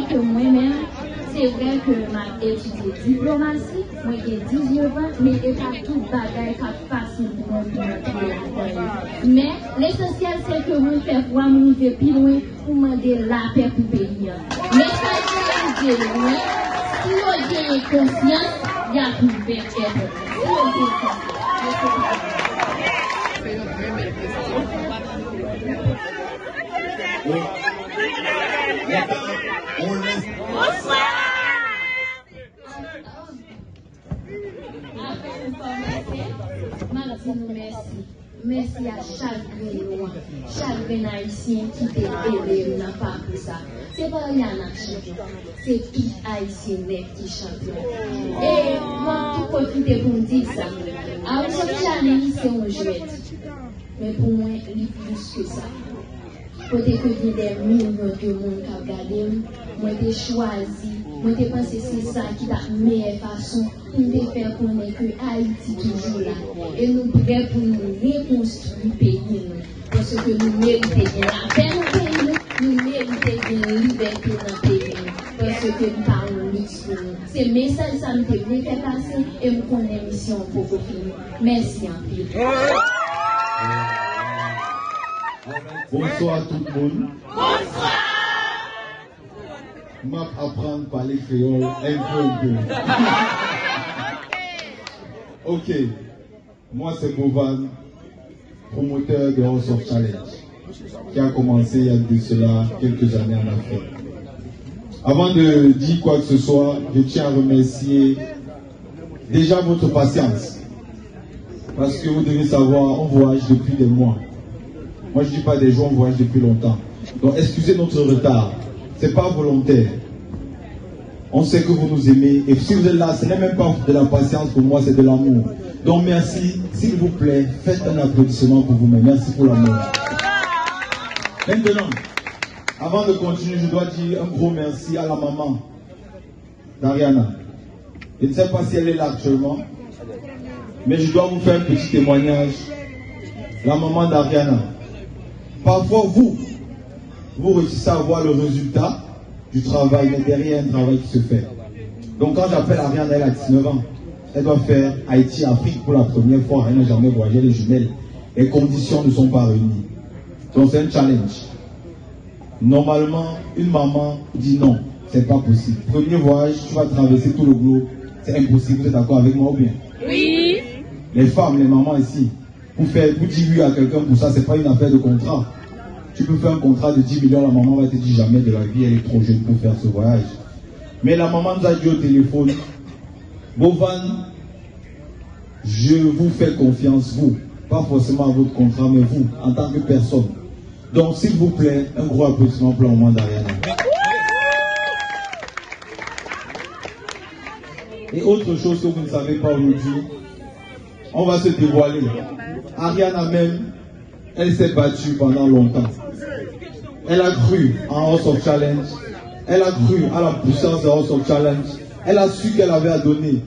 que moi-même, c'est vrai que j'ai étudié diplomatie, moi j'ai 19 ans, mais il n'y a pas tout bagage facile pour moi de mais l'essentiel c'est que vous faites voir mon plus loin pour demander la paix pour le pays. Mais ça je veux dire, si vous avez confiance, il y a tout faire. Si vous avez confiance. Merci à chaque haïtien qui t'a aidé n'a pas pour ça. C'est pas rien à c'est tout haïtien qui chante. Et moi, tout profiter pour me dire ça. Alors, ce challenge, c'est un jouet. Mais pour moi, il est plus que ça. Peut-être que des millions de monde qui ont regardé, moi, j'ai choisi. Moi, je pense que c'est ça qui est la meilleure façon de faire connaître que Haïti est toujours là. Et nous sommes prêts pour nous reconstruire le pays. Parce que nous méritons la paix dans le pays, nous méritons la liberté dans le pays. Parce que nous parlons de nous. C'est le message que nous devons faire passer et nous connaissons la mission pour vous finir. Merci en pile. Bonsoir tout le monde. Bonsoir. Je vais apprendre à parler créole un peu. Ok. Moi, c'est Bovan, promoteur de House of Challenge, qui a commencé il y a de cela quelques années en Afrique. Avant de dire quoi que ce soit, je tiens à remercier déjà votre patience. Parce que vous devez savoir, on voyage depuis des mois. Moi, je ne dis pas des jours, on voyage depuis longtemps. Donc, excusez notre retard. Ce n'est pas volontaire. On sait que vous nous aimez. Et si vous êtes là, ce n'est même pas de la patience pour moi, c'est de l'amour. Donc merci. S'il vous plaît, faites un applaudissement pour vous-même. Merci pour l'amour. Maintenant, avant de continuer, je dois dire un gros merci à la maman d'Ariana. Je ne sais pas si elle est là actuellement, mais je dois vous faire un petit témoignage. La maman d'Ariana. Parfois, vous réussissez à voir le résultat du travail, mais derrière un travail qui se fait. Donc quand j'appelle Ariane, elle a 19 ans, elle doit faire Haïti-Afrique pour la première fois, elle n'a jamais voyagé les jumelles. Les conditions ne sont pas réunies. Donc c'est un challenge. Normalement, une maman dit non, c'est pas possible. Premier voyage, tu vas traverser tout le globe, c'est impossible, vous êtes d'accord avec moi ou bien? Oui. Les femmes, les mamans ici, vous dire oui à quelqu'un pour ça, c'est pas une affaire de contrat. Tu peux faire un contrat de 10 millions, la maman va te dire jamais de la vie, elle est trop jeune pour faire ce voyage. Mais la maman nous a dit au téléphone, Bovan, je vous fais confiance, vous, pas forcément à votre contrat, mais vous, en tant que personne. Donc, s'il vous plaît, un gros applaudissement pour la maman d'Ariana. Et autre chose que vous ne savez pas aujourd'hui, on va se dévoiler. Ariana même, elle s'est battue pendant longtemps. Elle a cru en House of Challenge. Elle a cru à la puissance de House of Challenge. Elle a su qu'elle avait à donner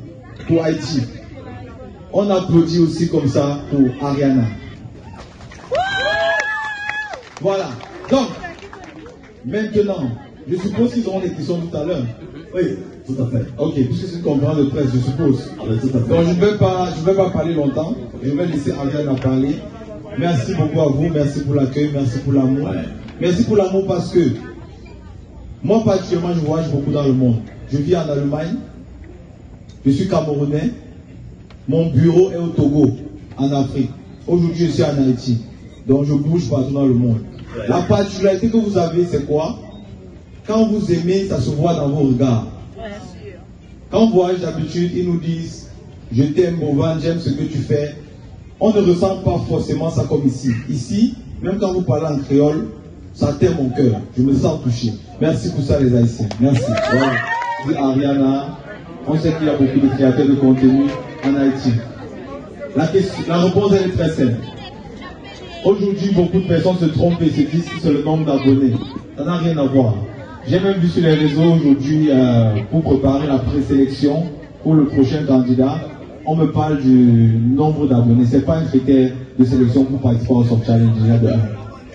pour Haïti. On applaudit aussi comme ça pour Ariana. Voilà. Donc, maintenant, je suppose qu'ils auront des questions tout à l'heure. Oui, tout à fait. Ok, puisque c'est une conférence de presse, je suppose. Oui, tout à fait. Donc, je ne vais pas parler longtemps. Je vais laisser Ariana parler. Merci beaucoup à vous, merci pour l'accueil, merci pour l'amour. Ouais. Merci pour l'amour parce que moi particulièrement je voyage beaucoup dans le monde. Je vis en Allemagne, je suis Camerounais, mon bureau est au Togo, en Afrique. Aujourd'hui je suis en Haïti, donc je bouge partout dans le monde. Ouais. La particularité que vous avez c'est quoi? Quand vous aimez, ça se voit dans vos regards. Ouais. Quand on voyage d'habitude, ils nous disent je t'aime Bovan, j'aime ce que tu fais. On ne ressent pas forcément ça comme ici. Ici, même quand vous parlez en créole, ça atteint mon cœur. Je me sens touché. Merci pour ça les Haïtiens. Merci. Voilà. Dit Ariana, on sait qu'il y a beaucoup de créateurs de contenu en Haïti. La réponse elle est très simple. Aujourd'hui, beaucoup de personnes se trompent et se disent que c'est le nombre d'abonnés. Ça n'a rien à voir. J'ai même vu sur les réseaux aujourd'hui, pour préparer la présélection pour le prochain candidat, on me parle du nombre d'abonnés. Ce n'est pas un critère de sélection pour participer au Soft Challenge déjà de 1.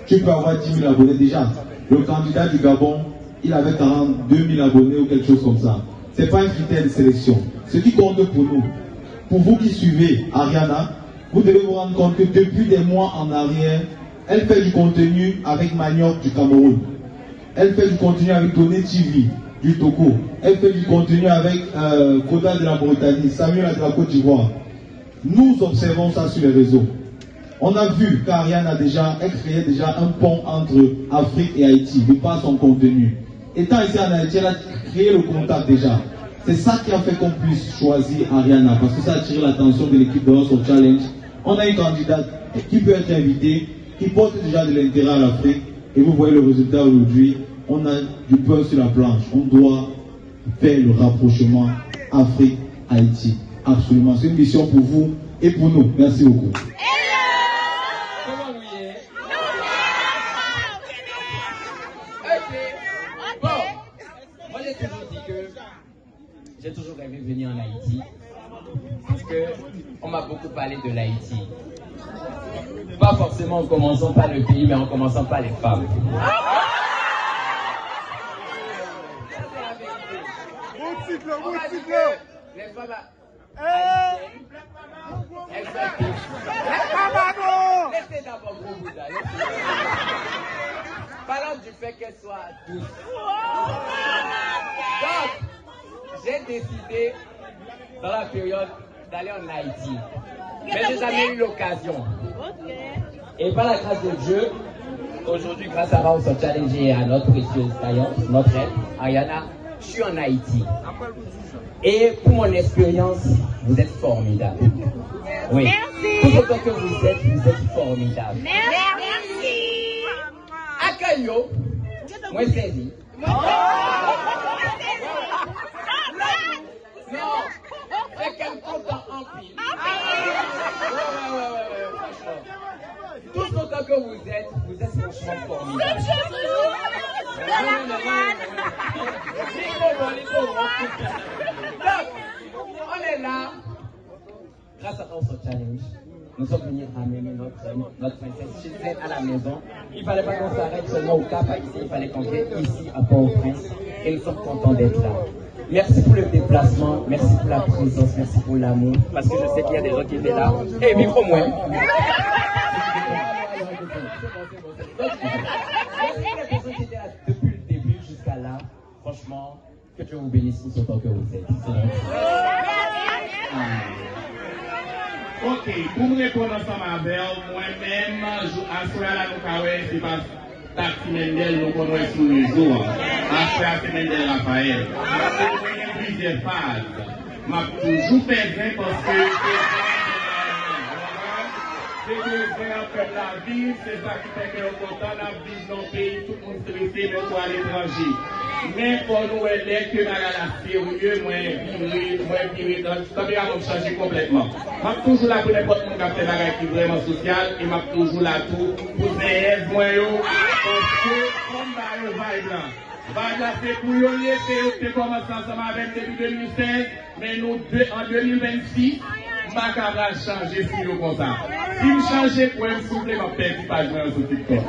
Tu peux avoir 10 000 abonnés déjà. Le candidat du Gabon, il avait 42 000 abonnés ou quelque chose comme ça. Ce n'est pas un critère de sélection. Ce qui compte pour nous, pour vous qui suivez Ariana, vous devez vous rendre compte que depuis des mois en arrière, elle fait du contenu avec Manioc du Cameroun. Elle fait du contenu avec Donné TV du Togo. Elle fait du contenu avec Koda de la Mauritanie, Samuel de la Côte d'Ivoire. Nous observons ça sur les réseaux. On a vu qu'Ariane elle créait déjà un pont entre Afrique et Haïti, de par son contenu. Étant ici en Haïti, elle a créé le contact déjà. C'est ça qui a fait qu'on puisse choisir Ariana, parce que ça a attiré l'attention de l'équipe de son challenge. On a une candidate qui peut être invitée, qui porte déjà de l'intérêt à l'Afrique, et vous voyez le résultat aujourd'hui. On a du pain sur la planche. On doit faire le rapprochement Afrique-Haïti. Absolument. C'est une mission pour vous et pour nous. Merci beaucoup. Comment lui est? Ok. Bon. Moi, j'ai toujours dit que j'ai toujours rêvé de venir en Haïti. Parce qu'on m'a beaucoup parlé de l'Haïti. Pas forcément en commençant par le pays, mais en commençant par les femmes. Les femmes haïtiennes, elles sont douces. Laissez d'abord gros Bouddha. Parlons du fait qu'elles soient douces. Donc, j'ai décidé dans la période d'aller en Haïti. Mais j'ai jamais eu l'occasion. Et par la grâce de Dieu, aujourd'hui, grâce à Raoul Challenge et à notre précieuse taillante, notre aide, Ariana, je suis en Haïti. Et pour mon expérience, vous êtes formidable. Oui. Merci. Tout autant que vous êtes formidable. Merci. Accueillons. Moi, c'est dit. Non. C'est qu'elle compte en pile. Ouais, franchement. Tout autant que vous êtes franchement formidable. Donc, on est là, grâce à House of Challenge. Nous sommes venus ramener notre princesse Gisèle à la maison. Il ne fallait pas qu'on s'arrête seulement au Cap Haïti, il fallait qu'on vienne ici à Port-au-Prince. Et nous sommes contents d'être là. Merci pour le déplacement, merci pour la présence, merci pour l'amour. Parce que je sais qu'il y a des gens qui étaient là. Et micro moins. Merci pour les personnes qui étaient là depuis le début jusqu'à là. Franchement, que Dieu vous bénisse tous autant que vous êtes. Ok, pour me répondre ensemble avec moi-même, à ce moment-là, c'est pas Taxi Mendel, nous connaissons sur le réseau. Après, c'est Mendel Raphaël. Il y a plusieurs phases. Je m'a toujours fait parce que c'est de faire que la vie, c'est ça qui fait qu'on est content de vivre dans le pays, tout le monde stressé, même pour à l'étranger. Mais pour nous aider, que dans la sérieux, moi, ça peut changer complètement. Je suis toujours là pour n'importe qui fait la qui est vraiment sociale, et je suis toujours là pour aider moi, parce que comme le vibe là, c'est pour nous laisser, on commence ensemble avec depuis 2016, mais nous, en 2026, ma cabra changer si nous comme ça. Si je change pour me souffler, ma père qui passe sur TikTok.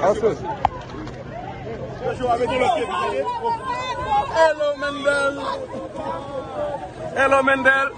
Avancez. Hello Mendel.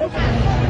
Thank you.